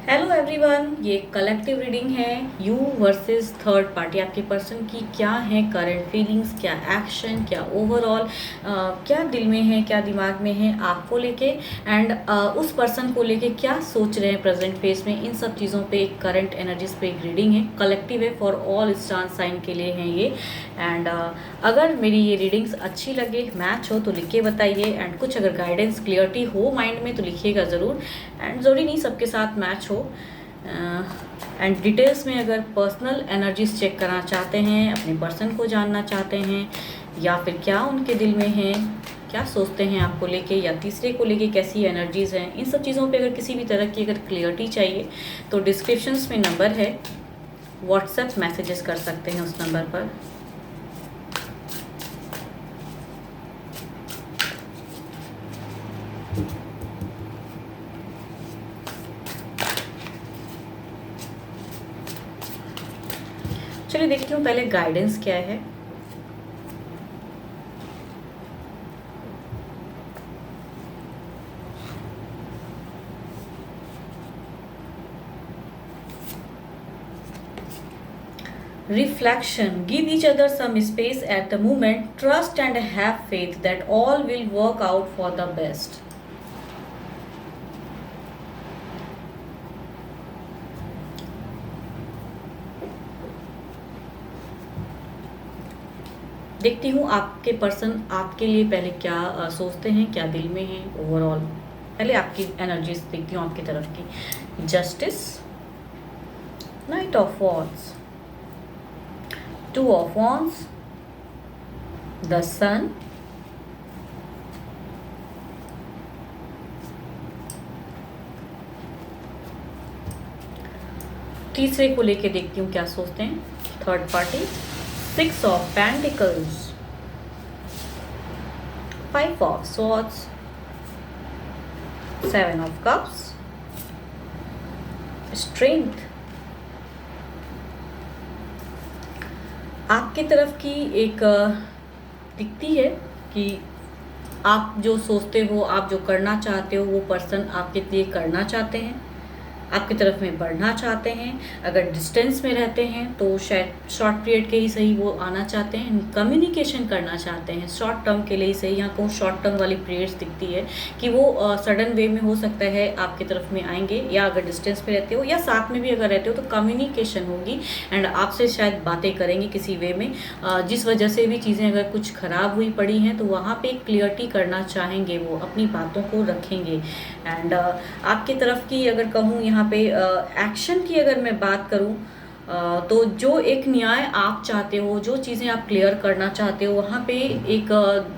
Hello everyone, ये collective reading है। You versus third party. आपके पर्सन की क्या है करंट फीलिंग्स, क्या एक्शन, क्या ओवरऑल, क्या दिल में है, क्या दिमाग में है आपको लेके, एंड उस पर्सन को लेके क्या सोच रहे हैं प्रेजेंट फेस में। इन सब चीज़ों पे एक करंट एनर्जीज पे एक रीडिंग है। कलेक्टिव है, फॉर ऑल स्टार साइन के लिए है ये। एंड अगर मेरी ये रीडिंग्स अच्छी लगे, मैच हो तो लिख के बताइए। एंड कुछ अगर गाइडेंस क्लियरिटी हो माइंड में तो लिखिएगा ज़रूर। एंड ज़रूरी नहीं सबके साथ मैच हो। एंड डिटेल्स में अगर पर्सनल एनर्जीज चेक करना चाहते हैं, अपने पर्सन को जानना चाहते हैं, या फिर क्या उनके दिल में है, क्या सोचते हैं आपको लेके, या तीसरे को लेके कैसी एनर्जीज हैं, इन सब चीज़ों पे अगर किसी भी तरह की अगर क्लियरिटी चाहिए तो डिस्क्रिप्शंस में नंबर है, व्हाट्सएप मैसेजेस कर सकते हैं उस नंबर पर। चलिए देखती हूँ पहले गाइडेंस क्या है। Reflection. Give each other some space at the moment. Trust and have faith that all will work out for the best. देखती हूँ आपके पर्सन आपके लिए पहले क्या सोचते हैं, क्या दिल में है ओवरऑल। पहले आपकी एनर्जीज देखती हूँ आपकी तरफ की। Justice, knight of wands, two of wands, the sun, तीसरे को लेके देखती हूँ क्या सोचते हैं third party. 6 of Pentacles, 5 of Swords, 7 of Cups, Strength। आपकी तरफ की एक दिखती है कि आप जो सोचते हो, आप जो करना चाहते हो, वो पर्सन आपके लिए करना चाहते हैं, आपकी तरफ में बढ़ना चाहते हैं। अगर डिस्टेंस में रहते हैं तो शायद शॉर्ट पीरियड के ही सही वो आना चाहते हैं, कम्युनिकेशन करना चाहते हैं शॉर्ट टर्म के लिए ही सही। यहाँ को शॉर्ट टर्म वाली पीरियड्स दिखती है कि वो सडन वे में हो सकता है आपकी तरफ में आएंगे, या अगर डिस्टेंस पे रहते हो या साथ में भी अगर रहते हो तो कम्युनिकेशन होगी एंड आपसे शायद बातें करेंगे किसी वे में। जिस वजह से भी चीज़ें अगर कुछ ख़राब हुई पड़ी हैं तो वहाँ पे क्लियरिटी करना चाहेंगे, वो अपनी बातों को रखेंगे। एंड आपकी तरफ की अगर कहूँ यहाँ पे एक्शन की अगर मैं बात करूं, तो जो एक न्याय आप चाहते हो, जो चीज़ें आप क्लियर करना चाहते हो, वहाँ पे एक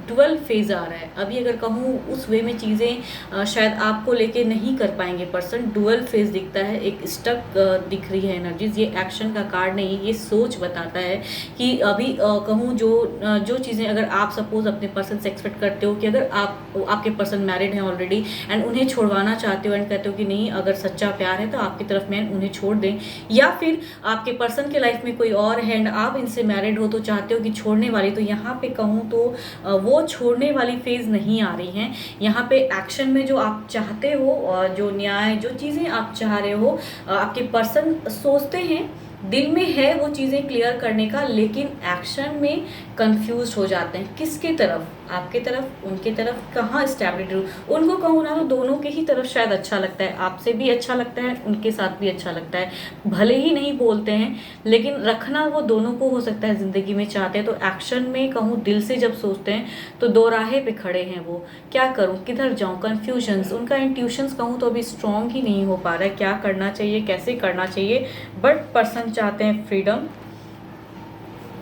डुअल फेज आ रहा है। अभी अगर कहूँ उस वे में चीज़ें शायद आपको लेके नहीं कर पाएंगे पर्सन। डुअल फेज दिखता है, एक स्टक दिख रही है एनर्जीज। ये एक्शन का कार्ड नहीं, ये सोच बताता है कि अभी कहूँ जो चीज़ें अगर आप सपोज अपने पर्सन से एक्सपेक्ट करते हो कि अगर आपके पर्सन मैरिड हैं ऑलरेडी एंड उन्हें छोड़वाना चाहते हो एंड कहते हो कि नहीं, अगर सच्चा प्यार है तो आपकी तरफ में उन्हें छोड़ दें, या फिर आपके पर्सन के लाइफ में कोई और है एंड आप इनसे मैरिड हो तो चाहते हो कि छोड़ने वाली, तो यहाँ पे कहूँ तो वो छोड़ने वाली फेज नहीं आ रही हैं। यहाँ पे एक्शन में जो आप चाहते हो, जो न्याय, जो चीज़ें आप चाह रहे हो, आपके पर्सन सोचते हैं, दिल में है वो चीज़ें क्लियर करने का, लेकिन एक्शन में कंफ्यूज हो जाते हैं। किसके तरफ, आपके तरफ, उनके तरफ, कहाँ स्टैबिलिटी। उनको कहूँ ना तो दोनों के ही तरफ शायद अच्छा लगता है, आपसे भी अच्छा लगता है, उनके साथ भी अच्छा लगता है। भले ही नहीं बोलते हैं लेकिन रखना वो दोनों को हो सकता है ज़िंदगी में चाहते हैं। तो एक्शन में कहूँ दिल से जब सोचते हैं तो दो राहे पे खड़े हैं वो, क्या करूँ, किधर जाऊँ, कन्फ्यूजन्स। उनका इंट्यूशंस कहूँ तो अभी स्ट्रॉन्ग ही नहीं हो पा रहा है, क्या करना चाहिए, कैसे करना चाहिए। बट पर्सन चाहते हैं फ्रीडम,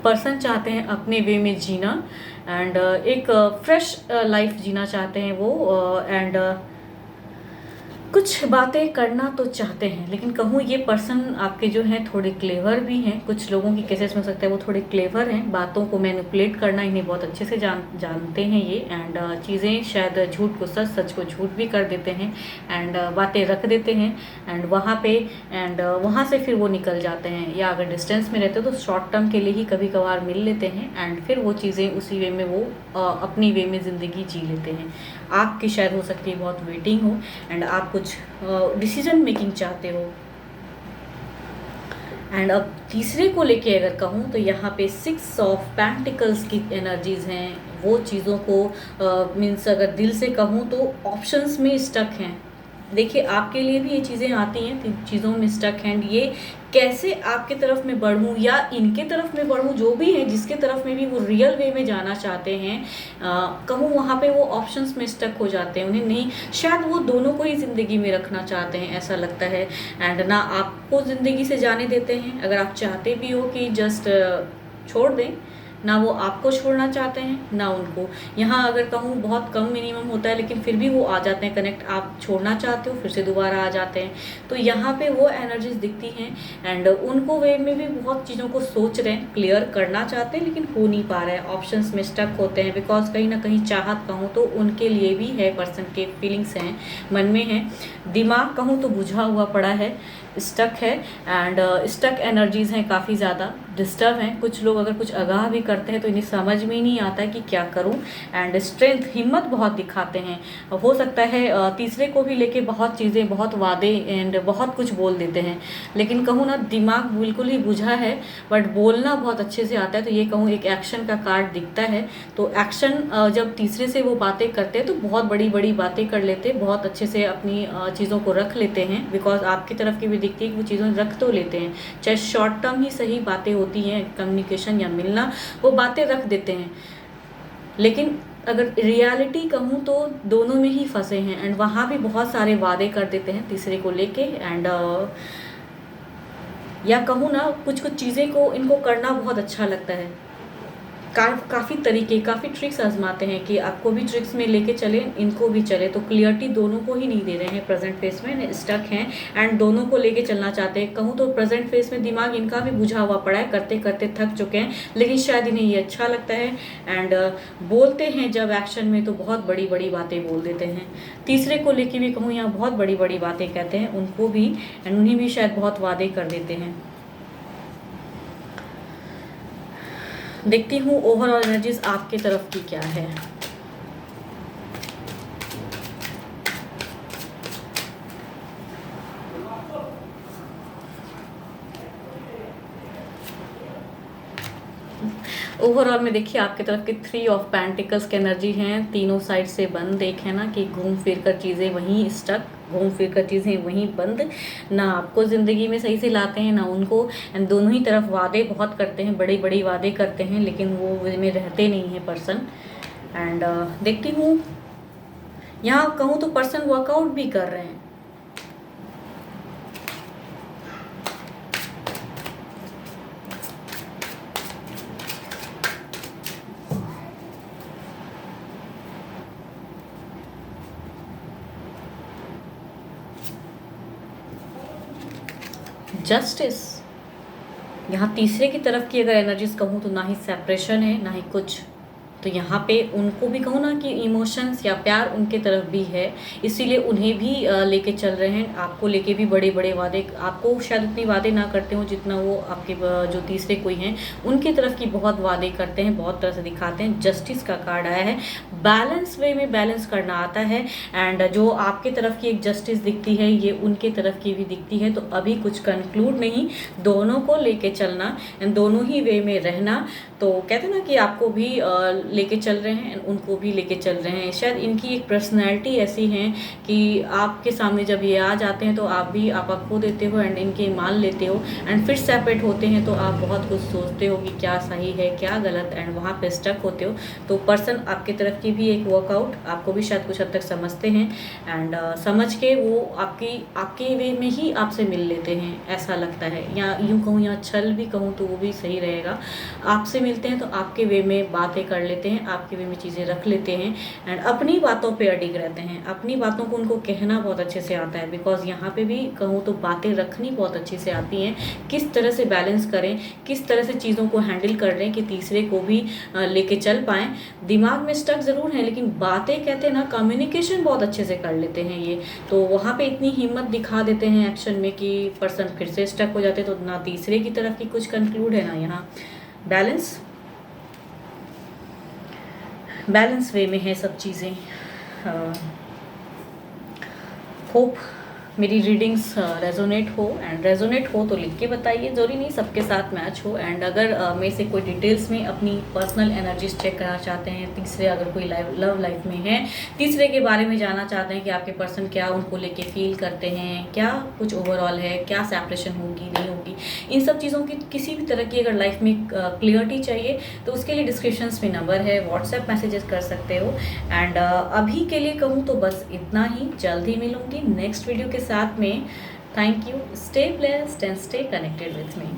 पर्सन चाहते हैं अपने वे में जीना एंड एक फ्रेश लाइफ जीना चाहते हैं वो। एंड कुछ बातें करना तो चाहते हैं, लेकिन कहूँ ये पर्सन आपके जो हैं थोड़े क्लेवर भी हैं। कुछ लोगों की केसेस में हो सकता है वो थोड़े क्लेवर हैं, बातों को मैनिपुलेट करना इन्हें बहुत अच्छे से जानते हैं ये। एंड चीज़ें शायद झूठ को सच, सच को झूठ भी कर देते हैं एंड बातें रख देते हैं एंड वहाँ पे एंड वहाँ से फिर वो निकल जाते हैं, या अगर डिस्टेंस में रहते हो तो शॉर्ट टर्म के लिए ही कभी कभार मिल लेते हैं एंड फिर वो चीज़ें उसी वे में वो अपनी वे में ज़िंदगी जी लेते हैं। आपकी शायद हो सकती है बहुत वेटिंग हो एंड आपको कुछ डिसीजन मेकिंग चाहते हो। एंड अब तीसरे को लेके अगर कहूँ तो यहाँ पे 6 ऑफ पेंटिकल्स की एनर्जीज हैं। वो चीज़ों को मीन्स अगर दिल से कहूँ तो ऑप्शंस में स्टक हैं। देखिए आपके लिए भी ये चीज़ें आती हैं, चीज़ों में स्टक हैं। ये कैसे आपके तरफ में बढ़ूँ या इनके तरफ में बढ़ूँ, जो भी है जिसके तरफ में भी वो रियल वे में जाना चाहते हैं, कहूँ वहाँ पे वो ऑप्शंस में स्टक हो जाते हैं। उन्हें नहीं, शायद वो दोनों को ही ज़िंदगी में रखना चाहते हैं, ऐसा लगता है। एंड ना आपको ज़िंदगी से जाने देते हैं, अगर आप चाहते भी हो कि जस्ट छोड़ दें, ना वो आपको छोड़ना चाहते हैं ना उनको। यहाँ अगर कहूँ बहुत कम मिनिमम होता है, लेकिन फिर भी वो आ जाते हैं कनेक्ट। आप छोड़ना चाहते हो फिर से दोबारा आ जाते हैं। तो यहाँ पे वो एनर्जीज दिखती हैं। एंड उनको वे में भी बहुत चीज़ों को सोच रहे हैं, क्लियर करना चाहते हैं, लेकिन हो नहीं पा रहा है, ऑप्शंस में स्टक होते हैं। बिकॉज कहीं ना कहीं चाहत कहूँ तो उनके लिए भी है, पर्सन के फीलिंग्स हैं, मन में है। दिमाग कहूँ तो बुझा हुआ पड़ा है, स्टक है। एंड स्टक एनर्जीज़ हैं, काफ़ी ज़्यादा डिस्टर्ब हैं। कुछ लोग अगर कुछ आगाह भी करते हैं तो इन्हें समझ में ही नहीं आता है कि क्या करूं। एंड स्ट्रेंथ, हिम्मत बहुत दिखाते हैं। हो सकता है तीसरे को भी लेके बहुत चीज़ें, बहुत वादे एंड बहुत कुछ बोल देते हैं, लेकिन कहूँ ना दिमाग बिल्कुल ही बुझा है, बट बोलना बहुत अच्छे से आता है। तो ये कहूँ एक एक्शन का कार्ड दिखता है। तो एक्शन जब तीसरे से वो बातें करते हैं तो बहुत बड़ी बड़ी बातें कर लेते हैं, बहुत अच्छे से अपनी चीज़ों को रख लेते हैं। बिकॉज आपकी तरफ की भी दिखती है कि वो चीज़ें रख तो लेते हैं, चाहे शॉर्ट टर्म ही सही बातें होती हैं, कम्युनिकेशन या मिलना, वो बातें रख देते हैं। लेकिन अगर रियलिटी कहूँ तो दोनों में ही फंसे हैं। एंड वहाँ भी बहुत सारे वादे कर देते हैं तीसरे को लेके। एंड या कहूँ ना कुछ कुछ चीज़ें को इनको करना बहुत अच्छा लगता है। काफ़ी तरीके, काफ़ी ट्रिक्स आजमाते हैं कि आपको भी ट्रिक्स में लेके चले, इनको भी चले। तो क्लियरिटी दोनों को ही नहीं दे रहे हैं, प्रेजेंट फेस में स्टक हैं। एंड दोनों को लेके चलना चाहते हैं। कहूँ तो प्रेजेंट फेस में दिमाग इनका भी बुझा हुआ पड़ा है, करते करते थक चुके हैं, लेकिन शायद इन्हें ये अच्छा लगता है। एंड बोलते हैं जब एक्शन में तो बहुत बड़ी बड़ी बातें बोल देते हैं। तीसरे को लेके भी कहूँ यहाँ बहुत बड़ी बड़ी बातें कहते हैं उनको भी, एंड उन्हें भी शायद बहुत वादे कर देते हैं। देखती हूँ ओवरऑल एनर्जीज आपके तरफ की क्या है। ओवरऑल में देखिए आपकी तरफ की 3 ऑफ पेंटिकल्स की एनर्जी हैं, तीनों साइड से बंद। एक है ना कि घूम फिर कर चीज़ें वहीं स्टक, घूम फिर कर चीज़ें वहीं बंद, ना आपको ज़िंदगी में सही से लाते हैं ना उनको। एंड दोनों ही तरफ वादे बहुत करते हैं, बड़ी बड़ी वादे करते हैं, लेकिन वो में रहते नहीं हैं पर्सन। एंड देखती हूँ यहाँ कहूँ तो पर्सन वर्कआउट भी कर रहे हैं। जस्टिस, यहाँ तीसरे की तरफ की अगर एनर्जीज कहूँ तो ना ही सेपरेशन है ना ही कुछ। तो यहाँ पे उनको भी कहूँ ना कि इमोशंस या प्यार उनके तरफ भी है, इसीलिए उन्हें भी लेके चल रहे हैं। आपको लेके भी बड़े बड़े वादे, आपको शायद उतनी वादे ना करते हो जितना वो आपके जो तीसरे कोई हैं उनकी तरफ की बहुत वादे करते हैं, बहुत तरह से दिखाते हैं। जस्टिस का कार्ड आया है, बैलेंस वे में बैलेंस करना आता है। एंड जो आपके तरफ की एक जस्टिस दिखती है ये उनके तरफ की भी दिखती है। तो अभी कुछ कंक्लूड नहीं, दोनों को लेके चलना, दोनों ही वे में रहना। तो कहते हैं ना कि आपको भी लेके चल रहे हैं, उनको भी लेके चल रहे हैं। शायद इनकी एक पर्सनैलिटी ऐसी है कि आपके सामने जब ये आ जाते हैं तो आप भी आपा खो देते हो एंड इनके मान लेते हो। एंड फिर सेपरेट होते हैं तो आप बहुत कुछ सोचते हो कि क्या सही है क्या गलत, एंड वहाँ पे स्टक होते हो। तो पर्सन आपकी तरफ की भी एक वर्कआउट, आपको भी शायद कुछ हद तक समझते हैं। एंड समझ के वो आपके वे में ही आपसे मिल लेते हैं, ऐसा लगता है। या यूँ कहूँ या छल भी कहूँ तो वो भी सही रहेगा। आपसे मिलते हैं तो आपके वे में बातें कर लेते हैं, आपके वे में चीज़ें रख लेते हैं। एंड अपनी बातों पे अडिग रहते हैं, अपनी बातों को उनको कहना बहुत अच्छे से आता है। बिकॉज यहाँ पे भी कहूँ तो बातें रखनी बहुत अच्छे से आती हैं, किस तरह से बैलेंस करें, किस तरह से चीज़ों को हैंडल कर रहे हैं कि तीसरे को भी लेके चल पाएँ। दिमाग में स्टक ज़रूर है, लेकिन बातें कहते हैं ना, कम्युनिकेशन बहुत अच्छे से कर लेते हैं ये। तो वहाँ पे इतनी हिम्मत दिखा देते हैं एक्शन में कि पर्सन फिर से स्टक हो जाते हैं। तो ना तीसरे की तरफ की कुछ कंक्लूड है ना यहाँ बैलेंस वे में है सब चीज़ें। होप मेरी रीडिंग्स रेजोनेट हो, एंड रेजोनेट हो तो लिख के बताइए, ज़रूरी नहीं सबके साथ मैच हो। एंड अगर में से कोई डिटेल्स में अपनी पर्सनल एनर्जीज चेक करना चाहते हैं, तीसरे अगर कोई लव लाइफ में है, तीसरे के बारे में जानना चाहते हैं कि आपके पर्सन क्या उनको लेके फील करते हैं, क्या कुछ ओवरऑल है, क्या सेपरेशन होगी नहीं होगी, इन सब चीज़ों की किसी भी तरह की अगर लाइफ में क्लियरिटी चाहिए तो उसके लिए डिस्क्रिप्शंस में नंबर है, व्हाट्सएप मैसेजेस कर सकते हो। एंड अभी के लिए कहूँ तो बस इतना ही, जल्द ही मिलूंगी नेक्स्ट वीडियो के साथ में। Thank you, stay blessed and stay connected with me.